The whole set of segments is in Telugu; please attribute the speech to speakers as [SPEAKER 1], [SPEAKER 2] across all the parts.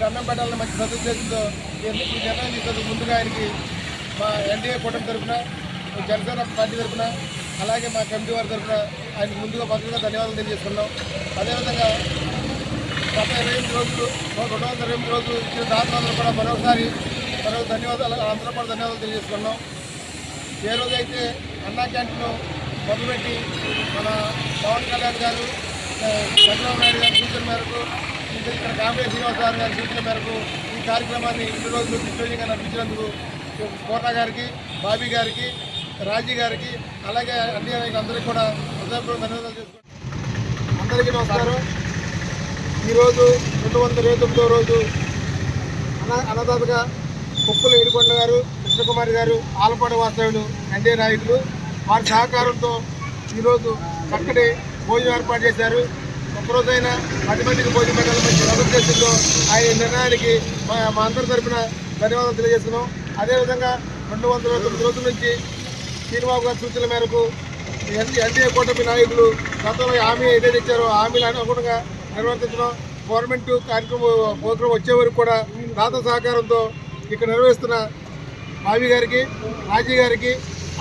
[SPEAKER 1] అన్నం పెట్టాలని మంచి సదుద్దేశంతో ఈ నిర్ణయం తీసుకుంది. ముందుగా ఆయనకి మా ఎన్డీఏ కూటమి తరఫున, జనసేన పార్టీ తరఫున, అలాగే మా కమిటీ వారి తరఫున ఆయనకు ముందుగా భద్రంగా ధన్యవాదాలు తెలియజేసుకున్నాం. అదేవిధంగా గత 28 రోజులు 228 రోజులు ఇచ్చిన దాతలందరూ కూడా మరొకసారి ధన్యవాదాలు తెలియజేసుకున్నాం. ఏ రోజైతే అన్నా క్యాంటీన్ మొదలుపెట్టి మన పవన్ కళ్యాణ్ గారు, చంద్రబాబు నాయుడు గారి సూచన మేరకు, ఇక్కడ కాంగ్రెస్ శ్రీనివాసరావు గారి సూచన మేరకు ఈ కార్యక్రమాన్ని 2 రోజులు దిగ్విజయంగా నడిపించినందుకు కోట గారికి, బాబీ గారికి, రాజీ గారికి, అలాగే అన్ని అందరికీ కూడా హృదయపూర్వక ధన్యవాదాలు చేసుకుంటాం. అందరికీ నమస్కారం. ఈరోజు 229వ రోజు అన్నదాతగా కుప్పల ఏడుకొండ గారు, కృష్ణకుమారి గారు, ఆలపాడు వాస్తవ్యులు, ఎన్డీఏ నాయకులు వారి సహకారంతో ఈరోజు చక్కటి భోజనం ఏర్పాటు చేశారు. ఒక్కరోజైనా 10 మందికి భోజనం పెట్టాలని సదుద్దేశంతో ఆయన నిర్ణయానికి మా అందరి తరఫున ధన్యవాదాలు తెలియజేస్తున్నాం. అదేవిధంగా 229 రోజుల నుంచి శ్రీనివాబు గారి సూచనల మేరకు ఎన్డీఏ కూటమి నాయకులు గతంలో హామీ ఏదైతే ఇచ్చారో హామీలు అనుగుణంగా నిర్వర్తించడం, గవర్నమెంట్ ప్రోగ్రాం వచ్చే వరకు కూడా దాత సహకారంతో ఇక్కడ నిర్వహిస్తున్న బాబీ గారికి, రాజీ గారికి,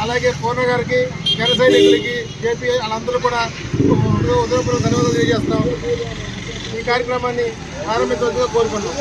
[SPEAKER 1] అలాగే పూర్ణ గారికి, జన సైనికులకి, జేపీ వాళ్ళందరూ కూడా ఉదయపూర్వక ధన్యవాదాలు తెలియజేస్తున్నాం. ఈ కార్యక్రమాన్ని ప్రారంభించవలసిందిగా కోరుకుంటున్నాం.